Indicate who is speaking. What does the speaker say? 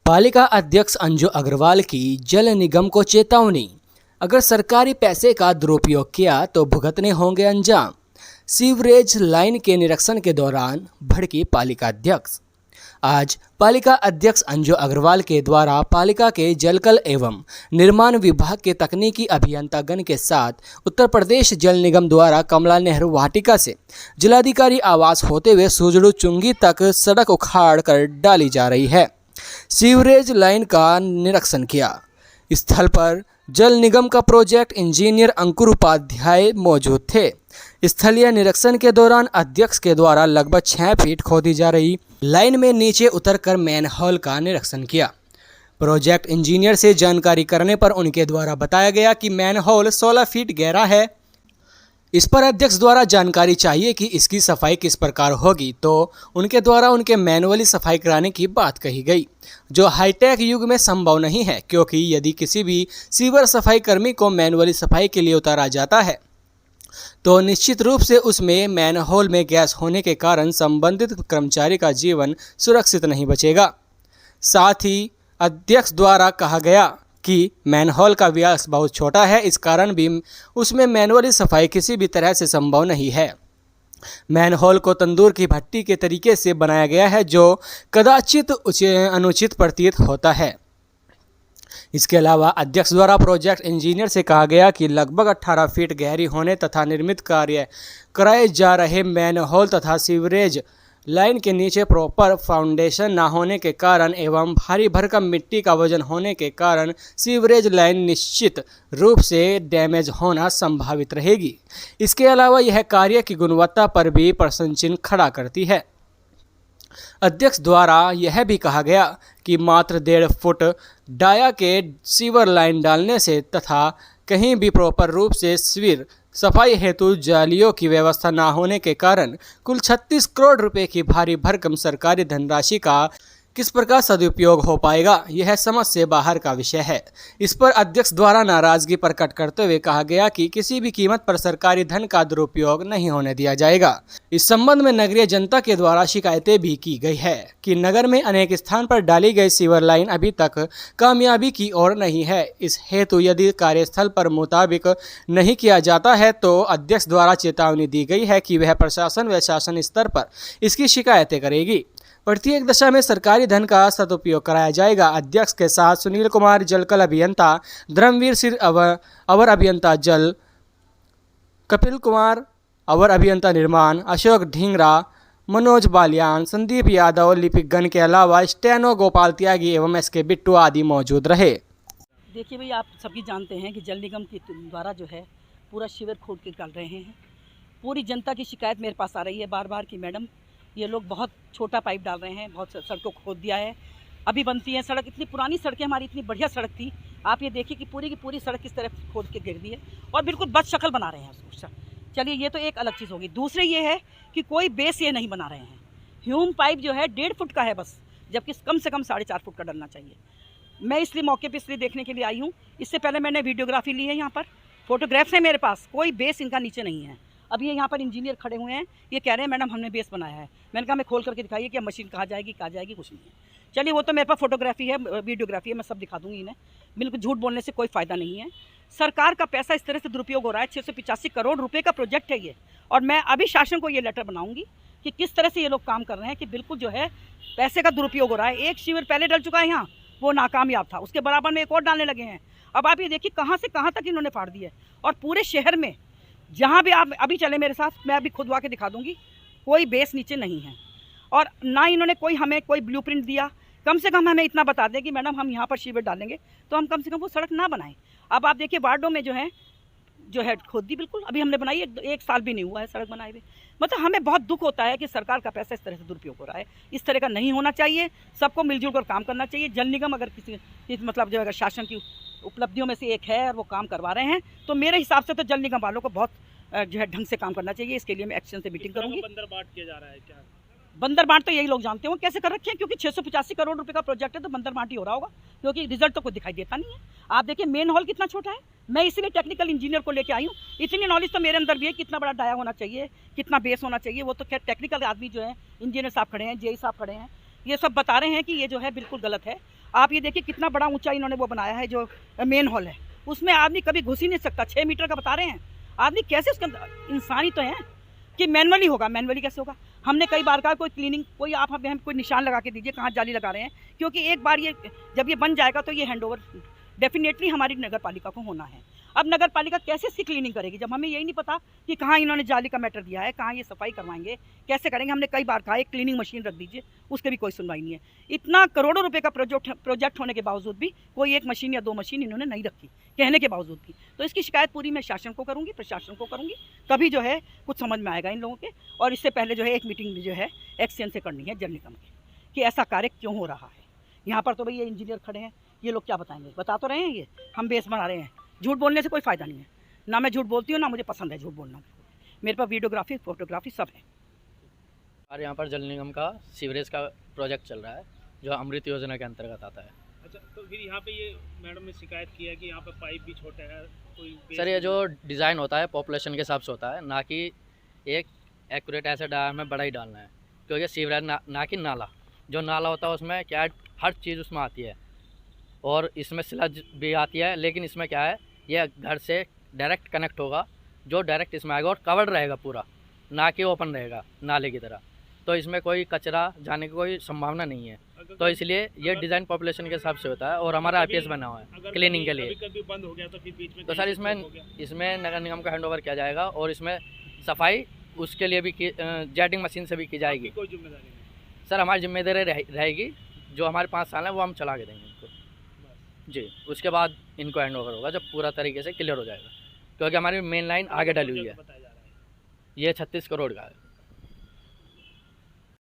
Speaker 1: पालिका अध्यक्ष अंजू अग्रवाल की जल निगम को चेतावनी, अगर सरकारी पैसे का दुरुपयोग किया तो भुगतने होंगे अंजाम। सीवरेज लाइन के निरीक्षण के दौरान भड़की पालिका अध्यक्ष। आज पालिका अध्यक्ष अंजू अग्रवाल के द्वारा पालिका के जलकल एवं निर्माण विभाग के तकनीकी अभियंतागण के साथ उत्तर प्रदेश जल निगम द्वारा कमला नेहरू वाटिका से जिलाधिकारी आवास होते हुए सुजड़ू चुंगी तक सड़क उखाड़ कर डाली जा रही है। सीवरेज लाइन का निरीक्षण किया। स्थल पर जल निगम का प्रोजेक्ट इंजीनियर अंकुर उपाध्याय मौजूद थे। स्थलीय निरीक्षण के दौरान अध्यक्ष के द्वारा लगभग 6 फीट खोदी जा रही लाइन में नीचे उतरकर मैनहोल का निरीक्षण किया। प्रोजेक्ट इंजीनियर से जानकारी करने पर उनके द्वारा बताया गया कि मैनहोल 16 फीट गहरा है। इस पर अध्यक्ष द्वारा जानकारी चाहिए कि इसकी सफाई किस प्रकार होगी, तो उनके द्वारा उनके मैनुअली सफाई कराने की बात कही गई, जो हाईटेक युग में संभव नहीं है, क्योंकि यदि किसी भी सीवर सफाई कर्मी को मैनुअली सफाई के लिए उतारा जाता है तो निश्चित रूप से उसमें मैनहोल में गैस होने के कारण संबंधित कर्मचारी का जीवन सुरक्षित नहीं बचेगा। साथ ही अध्यक्ष द्वारा कहा गया कि मैनहोल का व्यास बहुत छोटा है, इस कारण भी उसमें मैनुअली सफाई किसी भी तरह से संभव नहीं है। मैनहोल को तंदूर की भट्टी के तरीके से बनाया गया है, जो कदाचित अनुचित प्रतीत होता है। इसके अलावा अध्यक्ष द्वारा प्रोजेक्ट इंजीनियर से कहा गया कि लगभग 18 फीट गहरी होने तथा निर्मित कार्य कराए जा रहे मैनहोल तथा सीवरेज लाइन के नीचे प्रॉपर फाउंडेशन न होने के कारण एवं भारी भरकम मिट्टी का वजन होने के कारण सीवरेज लाइन निश्चित रूप से डैमेज होना संभावित रहेगी। इसके अलावा यह कार्य की गुणवत्ता पर भी प्रश्न चिन्ह खड़ा करती है। अध्यक्ष द्वारा यह भी कहा गया कि मात्र 1.5 फुट डाया के सीवर लाइन डालने से तथा कहीं भी प्रॉपर रूप से सीवर सफाई हेतु जालियों की व्यवस्था न होने के कारण कुल 36 करोड़ रुपए की भारी भरकम सरकारी धनराशि का किस प्रकार सदुपयोग हो पाएगा, यह समझ से बाहर का विषय है। इस पर अध्यक्ष द्वारा नाराजगी प्रकट करते हुए कहा गया कि किसी भी कीमत पर सरकारी धन का दुरुपयोग नहीं होने दिया जाएगा। इस संबंध में नगरीय जनता के द्वारा शिकायतें भी की गई है कि नगर में अनेक स्थान पर डाली गई सीवर लाइन अभी तक कामयाबी की ओर नहीं है। इस हेतु यदि कार्यस्थल पर मुताबिक नहीं किया जाता है तो अध्यक्ष द्वारा चेतावनी दी गई है कि वह प्रशासन व शासन स्तर पर इसकी शिकायतें करेगी। प्रत्येक दशा में सरकारी धन का सदुपयोग कराया जाएगा। अध्यक्ष के साथ सुनील कुमार जलकल अभियंता, धर्मवीर सिंह अवर अभियंता जल, कपिल कुमार अवर अभियंता निर्माण, अशोक ढींगरा, मनोज बालियान, संदीप यादव लिपिकगण के अलावा स्टेनो गोपाल त्यागी एवं एसके बिट्टू आदि मौजूद रहे।
Speaker 2: देखिए भाई, आप सभी जानते हैं कि जल निगम के द्वारा जो है पूरा शिविर खोद के डाल रहे हैं। पूरी जनता की शिकायत मेरे पास आ रही है बार बार कि मैडम ये लोग बहुत छोटा पाइप डाल रहे हैं, बहुत सड़कों को खोद दिया है, अभी बनती है सड़क। इतनी पुरानी सड़कें हमारी, इतनी बढ़िया सड़क थी, आप ये देखिए कि पूरी की पूरी सड़क किस तरह खोद के गिर दी है और बिल्कुल बद शक्ल बना रहे हैं उसको। चलिए, ये तो एक अलग चीज़ होगी। दूसरे ये है कि कोई बेस ये नहीं बना रहे हैं। ह्यूम पाइप जो है 1.5 फुट का है बस, जबकि कम से कम 4.5 फुट का डलना चाहिए। मैं इसलिए मौके पर इसलिए देखने के लिए आई हूँ। इससे पहले मैंने वीडियोग्राफी ली है, यहाँ पर फोटोग्राफ्स हैं मेरे पास, कोई बेस इनका नीचे नहीं है। अभी ये यहाँ पर इंजीनियर खड़े हुए हैं, ये कह रहे हैं मैडम हमने बेस बनाया है। मैंने कहा मैं खोल करके दिखाइए कि मशीन कहाँ जाएगी कुछ नहीं है। चलिए, वो तो मेरे पास फोटोग्राफी है, वीडियोग्राफी है, मैं सब दिखा दूंगी इन्हें। बिल्कुल झूठ बोलने से कोई फ़ायदा नहीं है। सरकार का पैसा इस तरह से दुरुपयोग हो रहा है। 685 करोड़ रुपये का प्रोजेक्ट है ये, और मैं अभी शासन को ये लेटर बनाऊंगी कि किस तरह से ये लोग काम कर रहे हैं कि बिल्कुल जो है पैसे का दुरुपयोग हो रहा है। एक शिविर पहले डल चुका है यहाँ, वो नाकामयाब था, उसके बराबर में एक और डालने लगे हैं। अब आप ये देखिए कहाँ से कहाँ तक इन्होंने फाड़ दिया है। और पूरे शहर में जहाँ भी आप अभी चले मेरे साथ, मैं अभी खुदवा के दिखा दूंगी, कोई बेस नीचे नहीं है। और ना इन्होंने हमें कोई ब्लूप्रिंट दिया। कम से कम हमें इतना बता दें कि मैडम हम यहाँ पर शिविर डालेंगे, तो हम कम से कम वो सड़क ना बनाएं। अब आप देखिए वार्डों में जो है खोद दी, बिल्कुल अभी हमने बनाई, एक साल भी नहीं हुआ है सड़क बनाए हुए। मतलब हमें बहुत दुख होता है कि सरकार का पैसा इस तरह से दुरुपयोग हो रहा है। इस तरह का नहीं होना चाहिए। सबको मिलजुल कर काम करना चाहिए। जल निगम अगर किसी मतलब जो अगर शासन की उपलब्धियों में से एक है और वो काम करवा रहे हैं, तो मेरे हिसाब से तो जल निगम वालों को बहुत जो है ढंग से काम करना चाहिए। इसके लिए मैं एक्शन से मीटिंग करूंगी।
Speaker 3: बंदर बांट किया जा रहा है क्या?
Speaker 2: बंदर बांट तो यही लोग जानते हो कैसे कर रखे हैं, क्योंकि 685 करोड़ रुपए का प्रोजेक्ट है, तो बंदर बांट ही हो रहा होगा, क्योंकि रिजल्ट तो कोई दिखाई देता नहीं है। आप देखिए मेन हॉल कितना छोटा है। मैं इसीलिए टेक्निकल इंजीनियर को लेकर आई हूँ। इतनी नॉलेज तो मेरे अंदर भी है, कितना बड़ा डाया होना चाहिए, कितना बेस होना चाहिए। वो तो खैर टेक्निकल आदमी जो है, इंजीनियर साहब खड़े हैं, जेई साहब खड़े हैं, ये सब बता रहे हैं कि ये जो है बिल्कुल गलत है। आप ये देखिए कितना बड़ा ऊंचा इन्होंने वो बनाया है, जो मेन हॉल है, उसमें आदमी कभी घुस ही नहीं सकता। 6 मीटर का बता रहे हैं, आदमी कैसे उसके अंदर, इंसानी तो है कि मैनुअली होगा, मैनुअली कैसे होगा। हमने कई बार कहा कोई क्लीनिंग, कोई आप हमें कोई निशान लगा के दीजिए कहाँ जाली लगा रहे हैं, क्योंकि एक बार ये जब ये बन जाएगा तो ये हैंडओवर डेफिनेटली हमारी नगर पालिका को होना है। अब नगर पालिका कैसे इसकी क्लीनिंग करेगी जब हमें यही नहीं पता कि कहाँ इन्होंने जाली का मैटर दिया है, कहाँ ये सफाई करवाएंगे, कैसे करेंगे। हमने कई बार कहा एक क्लीनिंग मशीन रख दीजिए, उसके भी कोई सुनवाई नहीं है। इतना करोड़ों रुपए का प्रोजेक्ट होने के बावजूद भी कोई एक मशीन या 2 मशीन इन्होंने नहीं रखी, कहने के बावजूद भी। तो इसकी शिकायत पूरी मैं शासन को करूँगी, प्रशासन को करूँगी, तभी जो है कुछ समझ में आएगा इन लोगों के। और इससे पहले जो है एक मीटिंग जो है एक्सचेंज से करनी है जल निगम की, कि ऐसा कार्य क्यों हो रहा है। यहाँ पर तो भाई ये इंजीनियर खड़े हैं, ये लोग क्या बताएंगे, बता तो रहे हैं ये हम बेस बना रहे हैं। झूठ बोलने से कोई फ़ायदा नहीं है, ना मैं झूठ बोलती हूँ, ना मुझे पसंद है झूठ बोलना। मेरे पास वीडियोग्राफी, फोटोग्राफी सब है।
Speaker 3: और यहाँ पर जल निगम का सीवरेज का प्रोजेक्ट चल रहा है, जो अमृत योजना के अंतर्गत आता है।
Speaker 4: अच्छा, तो फिर यहाँ पे ये मैडम ने शिकायत की है कि यहाँ पे पाइप भी छोटा है, कोई
Speaker 3: सर ये जो डिज़ाइन होता है पॉपुलेशन के हिसाब से होता है, ना कि एक एक्यूरेट ऐसे डायम में बड़ा ही डालना है। क्योंकि सीवरेज ना कि नाला, जो नाला होता है उसमें क्या है, हर चीज़ उसमें आती है और इसमें स्लज भी आती है। लेकिन इसमें क्या है, ये घर से डायरेक्ट कनेक्ट होगा, जो डायरेक्ट इसमें आएगा और कवर्ड रहेगा पूरा, ना कि ओपन रहेगा नाले की तरह। तो इसमें कोई कचरा जाने की कोई संभावना नहीं है। तो इसलिए ये डिज़ाइन पॉपुलेशन के हिसाब से होता है और हमारा आईपीएस बना हुआ है क्लीनिंग के लिए।
Speaker 4: कभी बंद हो गया तो फिर बीच में
Speaker 3: तो सर इसमें नगर निगम का हैंडओवर किया जाएगा और इसमें सफाई उसके लिए भी जेटिंग मशीन से भी की जाएगी।
Speaker 4: कोई जिम्मेदारी नहीं।
Speaker 3: सर हमारी जिम्मेदारी रहेगी, जो हमारे 5 साल हैं वो हम चला के देंगे इनको जी। उसके बाद इनको हैंडओवर होगा जब पूरा तरीके से क्लियर हो जाएगा, क्योंकि हमारी मेन लाइन आगे डली हुई है।
Speaker 4: बताया जा रहा है
Speaker 3: ये 36 करोड़ का है।